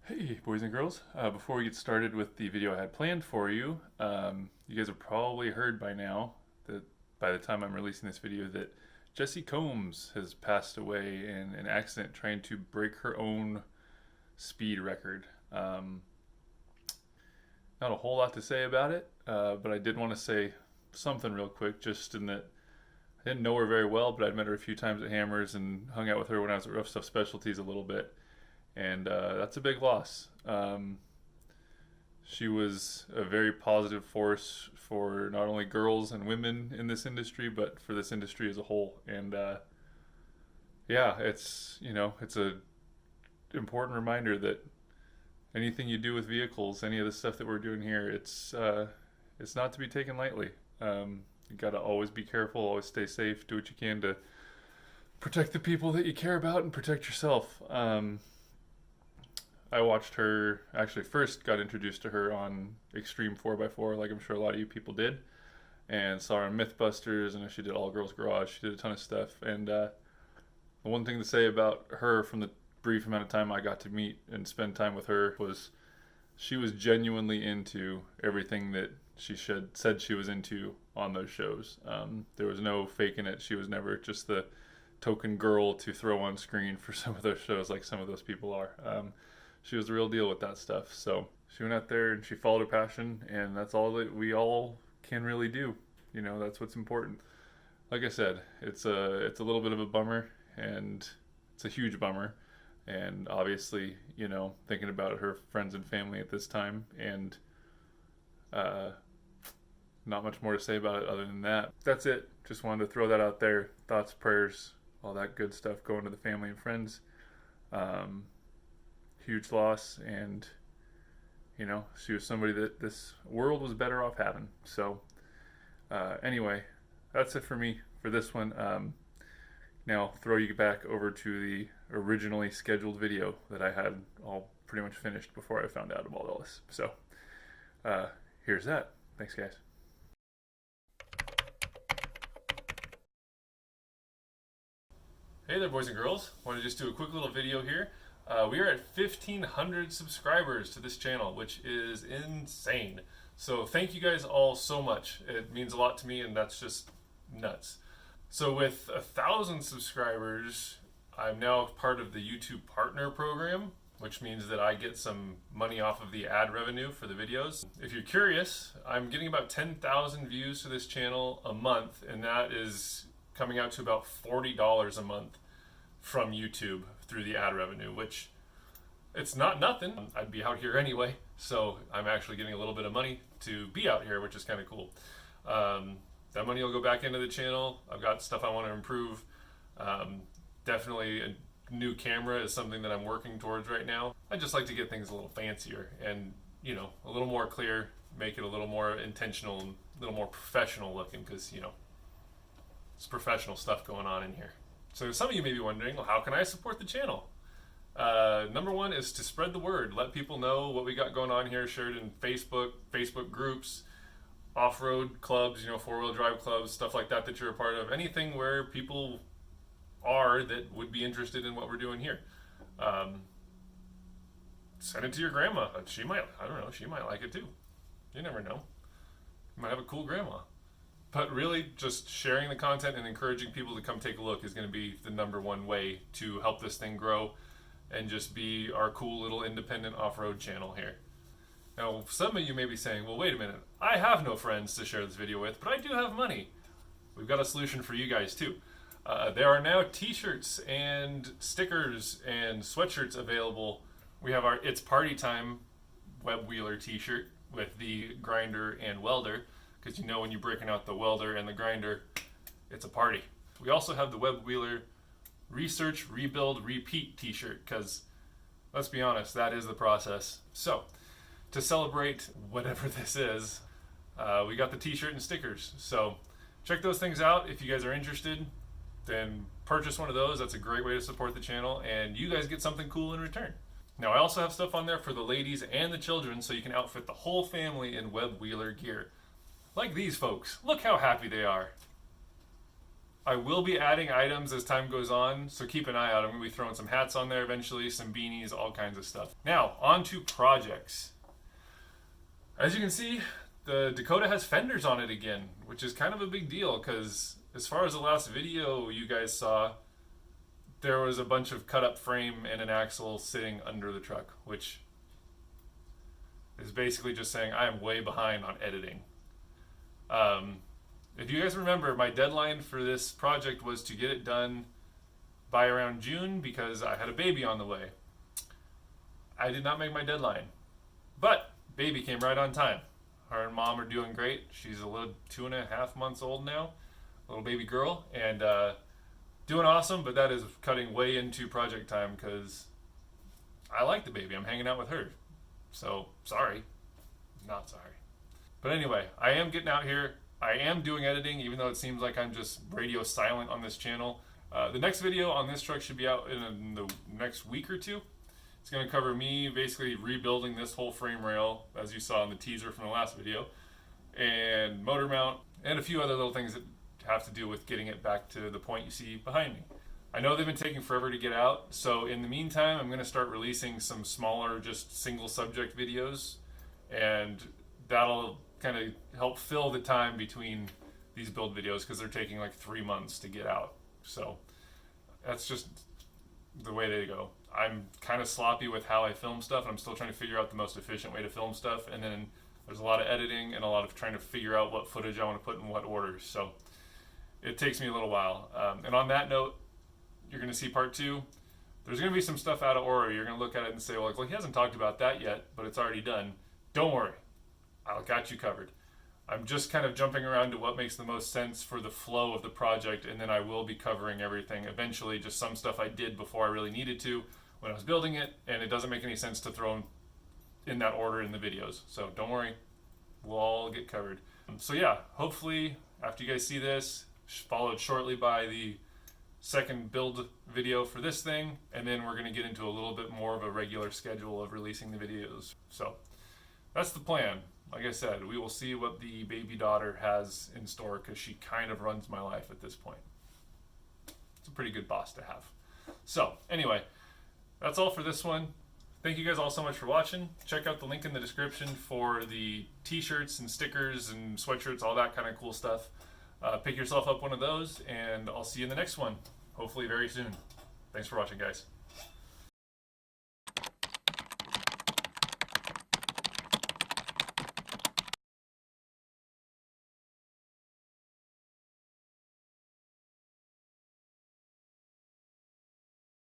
Hey boys and girls, before we get started with the video I had planned for you, you guys have probably heard by now that by the time I'm releasing this video that Jessie Combs has passed away in an accident trying to break her own speed record. Not a whole lot to say about it, but I did want to say something real quick, just in that I didn't know her very well, but I'd met her a few times at Hammers and hung out with her when I was at Rough Stuff Specialties a little bit, and that's a big loss. She was a very positive force for not only girls and women in this industry, but for this industry as a whole. And yeah, it's a important reminder that anything you do with vehicles, any of the stuff that we're doing here, it's not to be taken lightly. You got to always be careful, always stay safe, do what you can to protect the people that you care about and protect yourself. I watched her, actually first got introduced to her on Extreme 4x4, like I'm sure a lot of you people did, and saw her on Mythbusters, and she did All Girls Garage. She did a ton of stuff. And the one thing to say about her from the brief amount of time I got to meet and spend time with her was she was genuinely into everything that she said she was into on those shows. There was no faking it. She was never just the token girl to throw on screen for some of those shows like some of those people are. She was the real deal with that stuff. So she went out there and she followed her passion, and that's all that we all can really do. You know, that's what's important. Like I said, it's a little bit of a bummer, and it's a huge bummer. And obviously, you know, thinking about her friends and family at this time, and not much more to say about it other than that. That's it. Just wanted to throw that out there. Thoughts, prayers, all that good stuff going to the family and friends. Huge loss, and you know, she was somebody that this world was better off having. So anyway, that's it for me for this one. Now I'll throw you back over to the originally scheduled video that I had all pretty much finished before I found out about all this. So here's that. Thanks, guys. Hey there, boys and girls. Want to just do a quick little video here. We are at 1,500 subscribers to this channel, which is insane. So thank you guys all so much. It means a lot to me, and that's just nuts. So with 1,000 subscribers, I'm now part of the YouTube Partner Program, which means that I get some money off of the ad revenue for the videos. If you're curious, I'm getting about 10,000 views to this channel a month, and that is coming out to about $40 a month from YouTube through the ad revenue, which it's not nothing. I'd be out here anyway, so I'm actually getting a little bit of money to be out here, which is kind of cool. That money will go back into the channel. I've got stuff I want to improve. Definitely a new camera is something that I'm working towards right now. I just like to get things a little fancier and, you know, a little more clear, make it a little more intentional and a little more professional looking, because, you know, it's professional stuff going on in here. So some of you may be wondering, well, how can I support the channel? Number one is to spread the word. Let people know what we got going on here. Share it in Facebook groups, off-road clubs, you know, four-wheel drive clubs, stuff like that that you're a part of. Anything where people are that would be interested in what we're doing here. Send it to your grandma. She might, I don't know, she might like it too. You never know. You might have a cool grandma. But really, just sharing the content and encouraging people to come take a look is going to be the number one way to help this thing grow and just be our cool little independent off-road channel here. Now, some of you may be saying, well, wait a minute, I have no friends to share this video with, but I do have money. We've got a solution for you guys too. There are now t-shirts and stickers and sweatshirts available. We have our It's Party Time WebWheeler t-shirt with the grinder and welder, because you know when you're breaking out the welder and the grinder, it's a party. We also have the WebWheeler Research, Rebuild, Repeat t-shirt, because let's be honest, that is the process. So to celebrate whatever this is, we got the t-shirt and stickers. So check those things out. If you guys are interested, then purchase one of those. That's a great way to support the channel, and you guys get something cool in return. Now I also have stuff on there for the ladies and the children, so you can outfit the whole family in WebWheeler gear. Like these folks. Look how happy they are. I will be adding items as time goes on, so keep an eye out. I'm going to be throwing some hats on there eventually, some beanies, all kinds of stuff. Now, on to projects. As you can see, the Dakota has fenders on it again, which is kind of a big deal because as far as the last video you guys saw, there was a bunch of cut up frame and an axle sitting under the truck, which is basically just saying I am way behind on editing. If you guys remember, my deadline for this project was to get it done by around June because I had a baby on the way. I did not make my deadline, but baby came right on time. Her and mom are doing great. She's a little 2.5 months old now, little baby girl, and doing awesome, but that is cutting way into project time because I like the baby. I'm hanging out with her. So, sorry. Not sorry. But anyway, I am getting out here. I am doing editing, even though it seems like I'm just radio silent on this channel. The next video on this truck should be out in the next week or two. It's going to cover me basically rebuilding this whole frame rail, as you saw in the teaser from the last video, and motor mount, and a few other little things that have to do with getting it back to the point you see behind me. I know they've been taking forever to get out, so in the meantime, I'm going to start releasing some smaller, just single subject videos, and that'll kind of help fill the time between these build videos because they're taking like 3 months to get out. So that's just the way they go. I'm kind of sloppy with how I film stuff, and I'm still trying to figure out the most efficient way to film stuff, and then there's a lot of editing and a lot of trying to figure out what footage I want to put in what order, so it takes me a little while. And on that note, you're going to see part 2. There's going to be some stuff out of order. You're going to look at it and say, well, he hasn't talked about that yet, but it's already done. Don't worry. I got you covered. I'm just kind of jumping around to what makes the most sense for the flow of the project, and then I will be covering everything eventually, just some stuff I did before I really needed to when I was building it, and it doesn't make any sense to throw them in that order in the videos. So don't worry, we'll all get covered. So yeah, hopefully after you guys see this, followed shortly by the second build video for this thing, and then we're going to get into a little bit more of a regular schedule of releasing the videos. So that's the plan. Like I said, we will see what the baby daughter has in store because she kind of runs my life at this point. It's a pretty good boss to have. So anyway, that's all for this one. Thank you guys all so much for watching. Check out the link in the description for the t-shirts and stickers and sweatshirts, all that kind of cool stuff. Pick yourself up one of those, and I'll see you in the next one, hopefully very soon. Thanks for watching, guys.